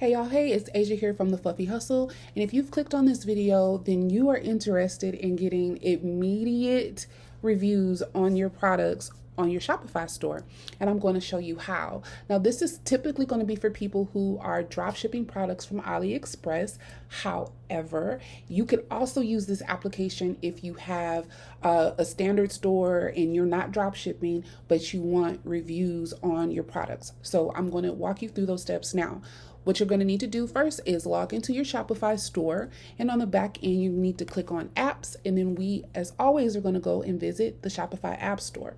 Hey y'all, hey, it's Asia here from The Fluffy Hustle. And if you've clicked on this video, then you are interested in getting immediate reviews on your products on your Shopify store. And I'm going to show you how. Now, this is typically going to be for people who are drop shipping products from AliExpress. However, you can also use this application if you have a standard store and you're not drop shipping, but you want reviews on your products. So I'm going to walk you through those steps now. What you're going to need to do first is log into your Shopify store, and on the back end you need to click on apps, and then we, as always, are going to go and visit the Shopify App Store.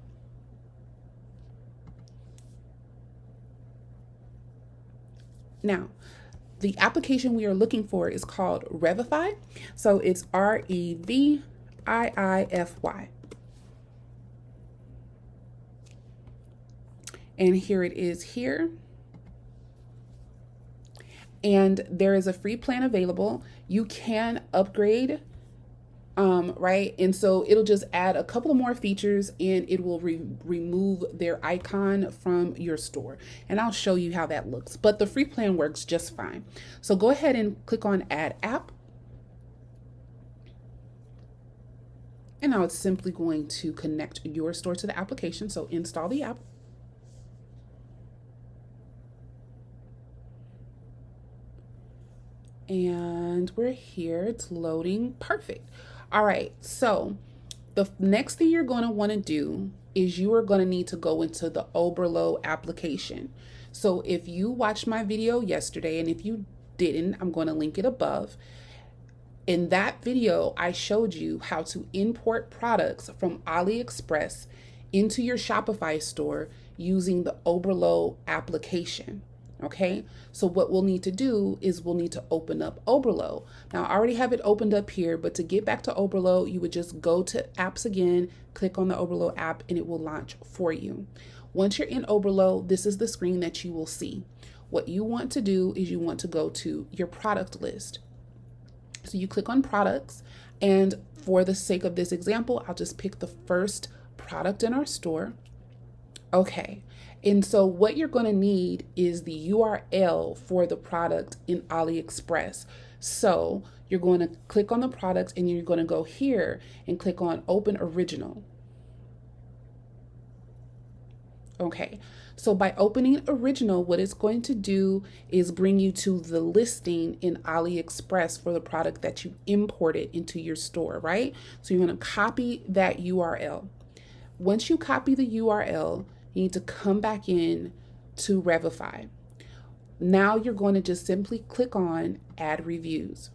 Now, the application we are looking for is called Revify. So it's Revify. And here it is here. And there is a free plan available. You can upgrade, right? And so it'll just add a couple of more features, and it will remove their icon from your store. And I'll show you how that looks. But the free plan works just fine. So go ahead and click on Add App. And now it's simply going to connect your store to the application. So install the app. And we're here, it's loading, perfect. All right, so the next thing you're gonna wanna do is you are gonna need to go into the Oberlo application. So if you watched my video yesterday, and if you didn't, I'm gonna link it above. In that video, I showed you how to import products from AliExpress into your Shopify store using the Oberlo application. Okay, so what we'll need to do is we'll need to open up Oberlo. Now, I already have it opened up here, but to get back to Oberlo, you would just go to apps again, click on the Oberlo app, and it will launch for you. Once you're in Oberlo, this is the screen that you will see. What you want to do is you want to go to your product list. So you click on products, and for the sake of this example, I'll just pick the first product in our store. Okay, and so what you're going to need is the URL for the product in AliExpress. So you're going to click on the product, and you're going to go here and click on Open Original. Okay, so by opening Original, what it's going to do is bring you to the listing in AliExpress for the product that you imported into your store, right? So you're going to copy that URL. Once you copy the URL, you need to come back in to Revify. Now you're going to just simply click on Add Reviews.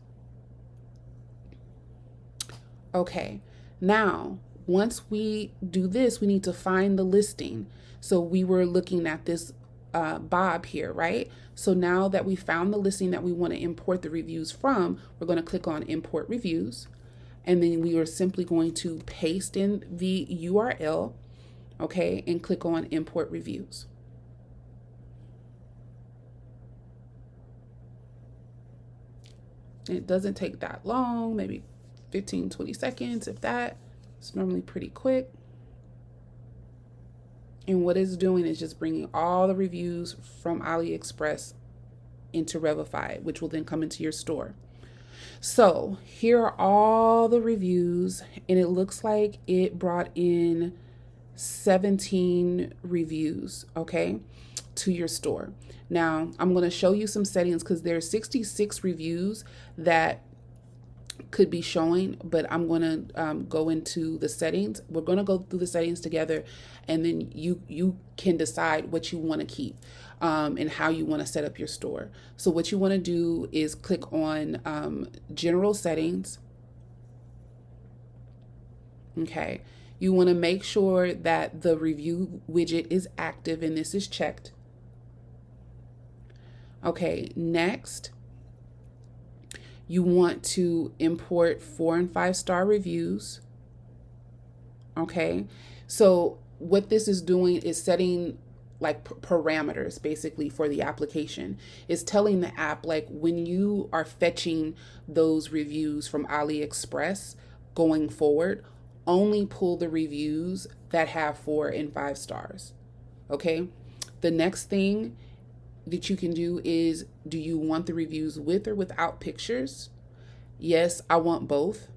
Okay, now once we do this, we need to find the listing. So we were looking at this Bob here, right? So now that we found the listing that we want to import the reviews from, we're going to click on Import Reviews. And then we are simply going to paste in the URL, okay, and click on Import Reviews. It doesn't take that long, maybe 15, 20 seconds, if that. It's normally pretty quick. And what it's doing is just bringing all the reviews from AliExpress into Revify, which will then come into your store. So here are all the reviews, and it looks like it brought in 17 reviews, okay, to your store. Now, I'm going to show you some settings because there are 66 reviews that could be showing, but I'm going to go into the settings. We're going to go through the settings together, and then you can decide what you want to keep and how you want to set up your store. So what you want to do is click on general settings. Okay. You want to make sure that the review widget is active, and this is checked. Okay, next, You want to import 4 and 5 star reviews. Okay. So what this is doing is setting like parameters basically for the application. Is telling the app like when you are fetching those reviews from AliExpress going forward, only pull the reviews that have 4 and 5 stars. Okay. The next thing that you can do is, do you want the reviews with or without pictures? Yes, I want both.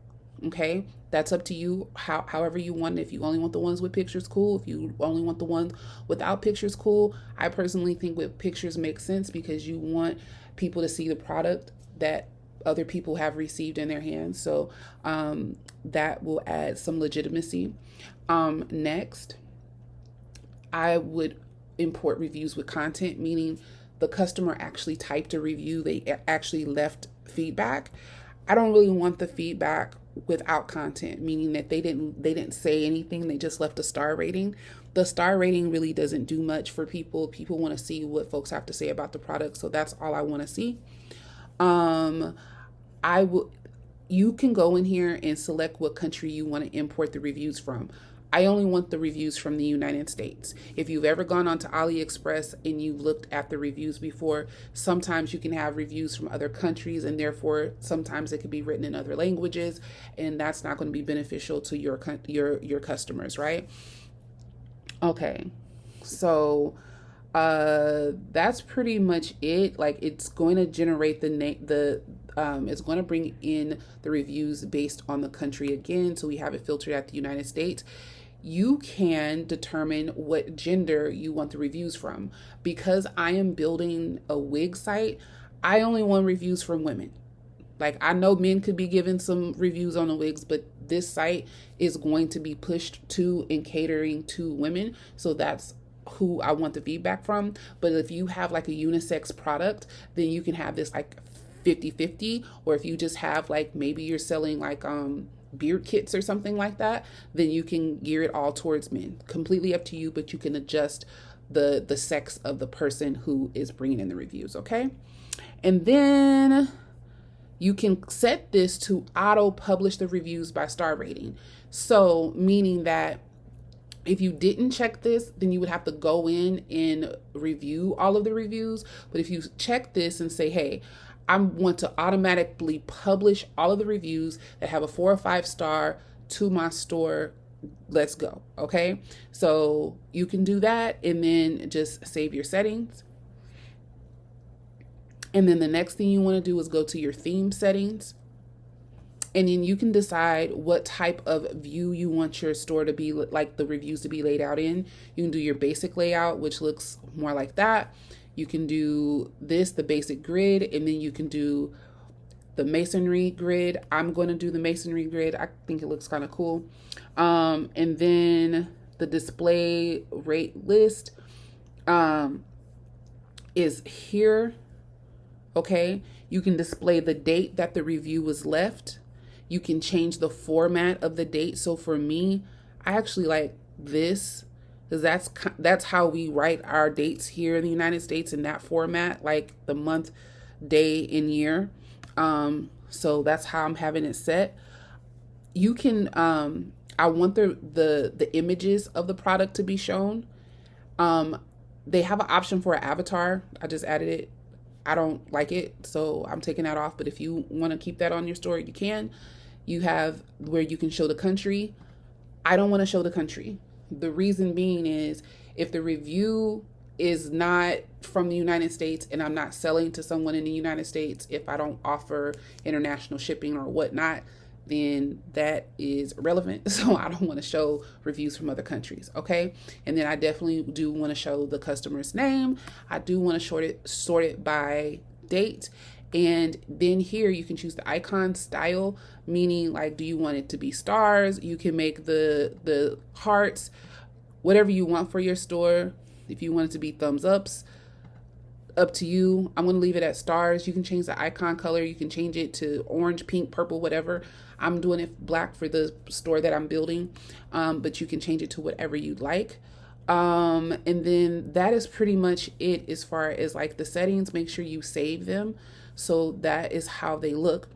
Okay, that's up to you. However you want it. If you only want the ones with pictures, cool. If you only want the ones without pictures, cool. I personally think with pictures makes sense because you want people to see the product that other people have received in their hands. So that will add some legitimacy. Next, I would import reviews with content, meaning the customer actually typed a review, they actually left feedback. I don't really want the feedback without content, meaning that they didn't say anything, they just left a star rating. The star rating really doesn't do much for people. People want to see what folks have to say about the product, so that's all I want to see. I will You can go in here and select what country you want to import the reviews from. I only want the reviews from the United States. If you've ever gone onto AliExpress and you've looked at the reviews before, sometimes you can have reviews from other countries and therefore sometimes it could be written in other languages, and that's not going to be beneficial to your customers, right? Okay. So that's pretty much it. Like, it's going to generate it's going to bring in the reviews based on the country again. So we have it filtered at the United States. You can determine what gender you want the reviews from. Because I am building a wig site, I only want reviews from women. Like, I know men could be given some reviews on the wigs, but this site is going to be pushed to and catering to women. So that's who I want the feedback from. But if you have like a unisex product, then you can have this like 50-50. Or if you just have like, maybe you're selling like beard kits or something like that, then you can gear it all towards men. Completely up to you, but you can adjust the sex of the person who is bringing in the reviews. Okay. And then you can set this to auto publish the reviews by star rating. So meaning that if you didn't check this, then you would have to go in and review all of the reviews. But if you check this and say, hey, I want to automatically publish all of the reviews that have a 4 or 5 star to my store, let's go. Okay. So you can do that and then just save your settings. And then the next thing you want to do is go to your theme settings. And then you can decide what type of view you want your store to be, like the reviews to be laid out in. You can do your basic layout, which looks more like that. You can do this, the basic grid, and then you can do the masonry grid. I'm going to do the masonry grid. I think it looks kind of cool. And then the display rate list is here. Okay. You can display the date that the review was left. You can change the format of the date. So for me, I actually like this because that's how we write our dates here in the United States, in that format, like the month, day, and year. So that's how I'm having it set. You can I want the images of the product to be shown. They have an option for an avatar. I just added it. I don't like it, so I'm taking that off. But if you want to keep that on your store, you can. You have where you can show the country. I don't want to show the country. The reason being is if the review is not from the United States and I'm not selling to someone in the United States, if I don't offer international shipping or whatnot, then that is irrelevant. So I don't want to show reviews from other countries. Okay. And then I definitely do want to show the customer's name. I do want to sort it by date. And then here you can choose the icon style, meaning like, do you want it to be stars? You can make the hearts, whatever you want for your store. If you want it to be thumbs ups, up to you. I'm going to leave it at stars. You can change the icon color. You can change it to orange, pink, purple, whatever. I'm doing it black for the store that I'm building, but you can change it to whatever you'd like. And then that is pretty much it as far as like the settings. Make sure you save them. So that is how they look.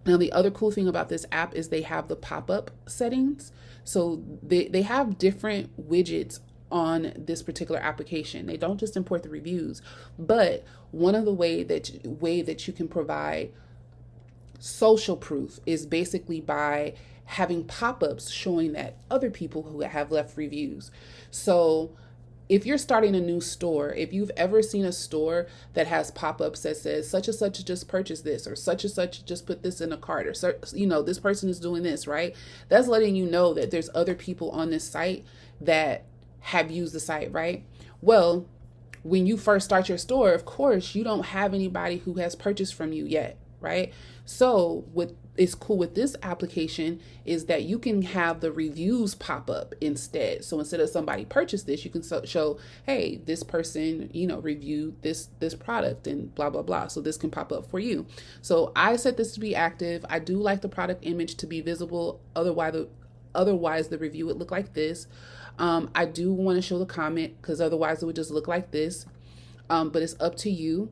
Now, the other cool thing about this app is they have the pop-up settings. So they have different widgets on this particular application. They don't just import the reviews, but one of the way that you can provide social proof is basically by having pop-ups showing that other people who have left reviews. So if you're starting a new store, if you've ever seen a store that has pop-ups that says such and such just purchased this, or such and such just put this in a cart, or this person is doing this, right? That's letting you know that there's other people on this site that have used the site, right? Well, when you first start your store, of course, you don't have anybody who has purchased from you yet, right? So what is cool with this application is that you can have the reviews pop up instead. So instead of somebody purchased this, you can show, hey, this person, reviewed this product and blah, blah, blah. So this can pop up for you. So I set this to be active. I do like the product image to be visible. Otherwise the review would look like this. I do want to show the comment because otherwise it would just look like this. But it's up to you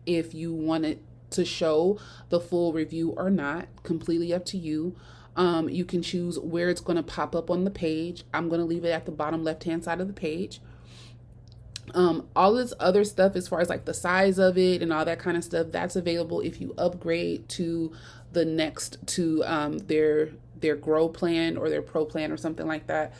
if you want it to show the full review or not. Completely up to you. You can choose where it's going to pop up on the page. I'm going to leave it at the bottom left hand side of the page. All this other stuff as far as like the size of it and all that kind of stuff, that's available if you upgrade to the next to their grow plan or their pro plan or something like that.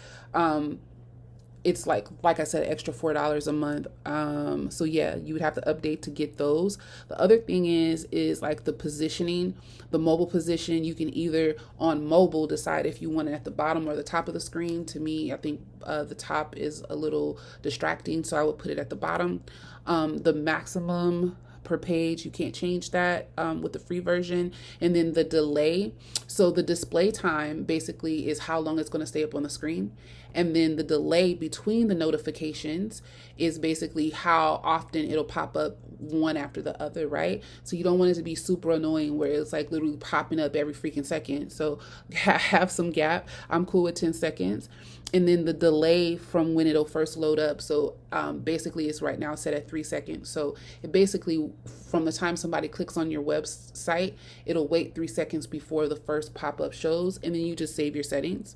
It's like I said, extra $4 a month. So yeah, you would have to update to get those. The other thing is like the positioning, the mobile position. You can either on mobile decide if you want it at the bottom or the top of the screen. To me, I think the top is a little distracting, so I would put it at the bottom. The maximum per page, you can't change that with the free version. And then the delay, so the display time basically is how long it's going to stay up on the screen, and then the delay between the notifications is basically how often it'll pop up one after the other, right? So you don't want it to be super annoying where it's like literally popping up every freaking second. So have some gap. I'm cool with 10 seconds. And then the delay from when it'll first load up. So basically it's right now set at 3 seconds. So it basically, from the time somebody clicks on your website, it'll wait 3 seconds before the first pop-up shows, and then you just save your settings.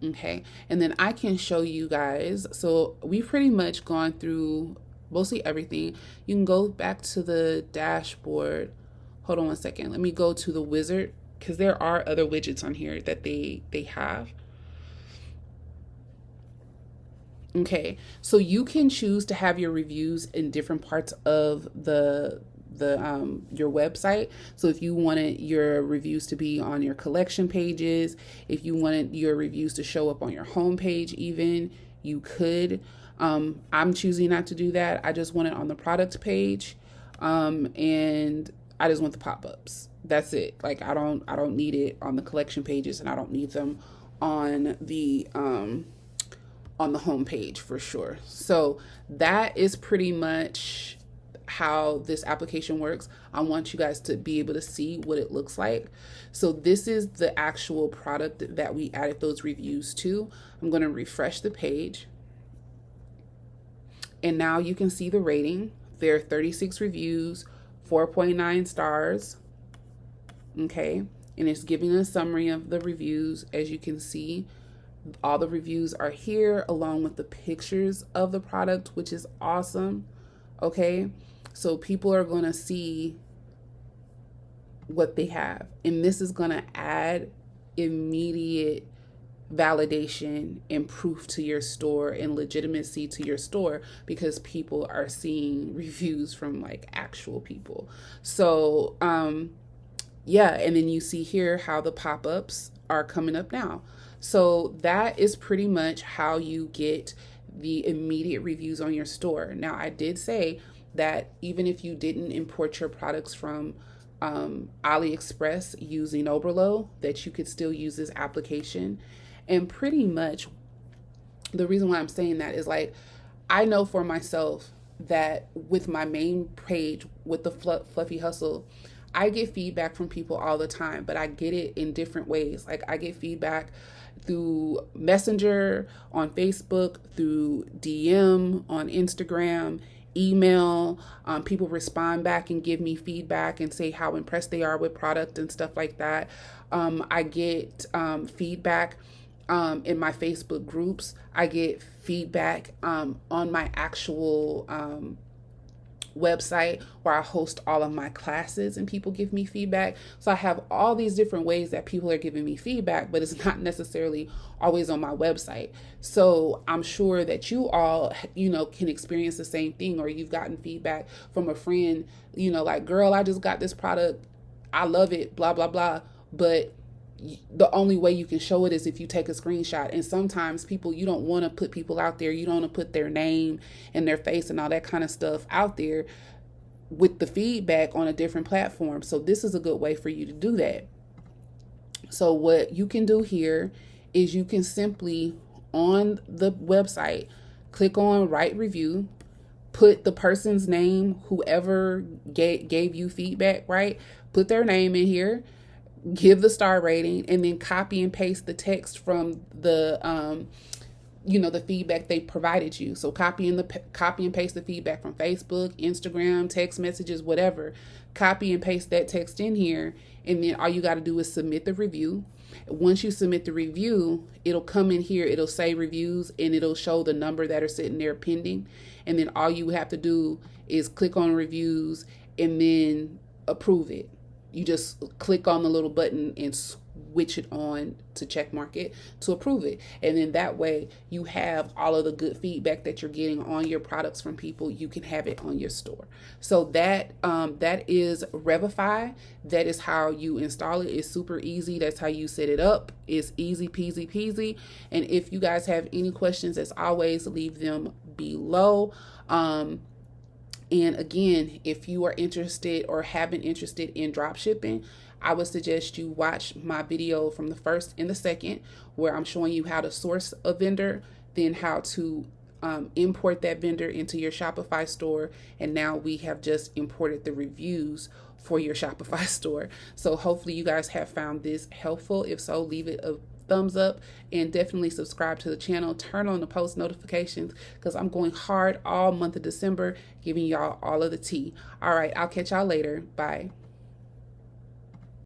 Okay, and then I can show you guys. So we've pretty much gone through mostly everything. You can go back to the dashboard. Hold on one second. Let me go to the wizard because there are other widgets on here that they have. Okay, so you can choose to have your reviews in different parts of your website. So if you wanted your reviews to be on your collection pages, if you wanted your reviews to show up on your home page, even, you could. I'm choosing not to do that. I just want it on the product page, and I just want the pop-ups. That's it. Like I don't need it on the collection pages, and I don't need them on the home page for sure. So that is pretty much how this application works. I want you guys to be able to see what it looks like. So this is the actual product that we added those reviews to. I'm going to refresh the page. And now you can see the rating. There are 36 reviews, 4.9 stars. Okay. And it's giving a summary of the reviews. As you can see, all the reviews are here along with the pictures of the product, which is awesome. Okay. So people are going to see what they have. And this is going to add immediate validation and proof to your store and legitimacy to your store because people are seeing reviews from like actual people. So, yeah. And then you see here how the pop-ups are coming up now. So that is pretty much how you get the immediate reviews on your store. Now, I did say that even if you didn't import your products from AliExpress using Oberlo, that you could still use this application. And pretty much the reason why I'm saying that is like, I know for myself that with my main page, with the Fluffy Hustle, I get feedback from people all the time, but I get it in different ways. Like I get feedback through Messenger on Facebook, through DM on Instagram, email. People respond back and give me feedback and say how impressed they are with product and stuff like that. I get feedback in my Facebook groups. I get feedback on my actual website where I host all of my classes and people give me feedback. So I have all these different ways that people are giving me feedback, but it's not necessarily always on my website. So I'm sure that you all, can experience the same thing, or you've gotten feedback from a friend, like, girl, I just got this product. I love it, blah, blah, blah. But the only way you can show it is if you take a screenshot. And sometimes people, you don't want to put people out there. You don't want to put their name and their face and all that kind of stuff out there with the feedback on a different platform. So this is a good way for you to do that. So what you can do here is you can simply, on the website, click on write review, put the person's name, whoever gave you feedback, right? Put their name in here, give the star rating, and then copy and paste the text from the the feedback they provided you. So copy and paste the feedback from Facebook, Instagram, text messages, whatever. Copy and paste that text in here, and then all you got to do is submit the review. Once you submit the review, it'll come in here, it'll say reviews, and it'll show the number that are sitting there pending. And then all you have to do is click on reviews and then approve it. You just click on the little button and switch it on to check mark it to approve it. And then that way you have all of the good feedback that you're getting on your products from people. You can have it on your store. So that is Revify. That is how you install it. It's super easy. That's how you set it up. It's easy peasy peasy. And if you guys have any questions, as always, leave them below. And again, if you are interested or have been interested in drop shipping, I would suggest you watch my video from the first and the second, where I'm showing you how to source a vendor, then how to import that vendor into your Shopify store. And now we have just imported the reviews for your Shopify store. So hopefully you guys have found this helpful. If so, leave it a thumbs up and definitely subscribe to the channel. Turn on the post notifications because I'm going hard all month of December, giving y'all all of the tea. All right, I'll catch y'all later. Bye.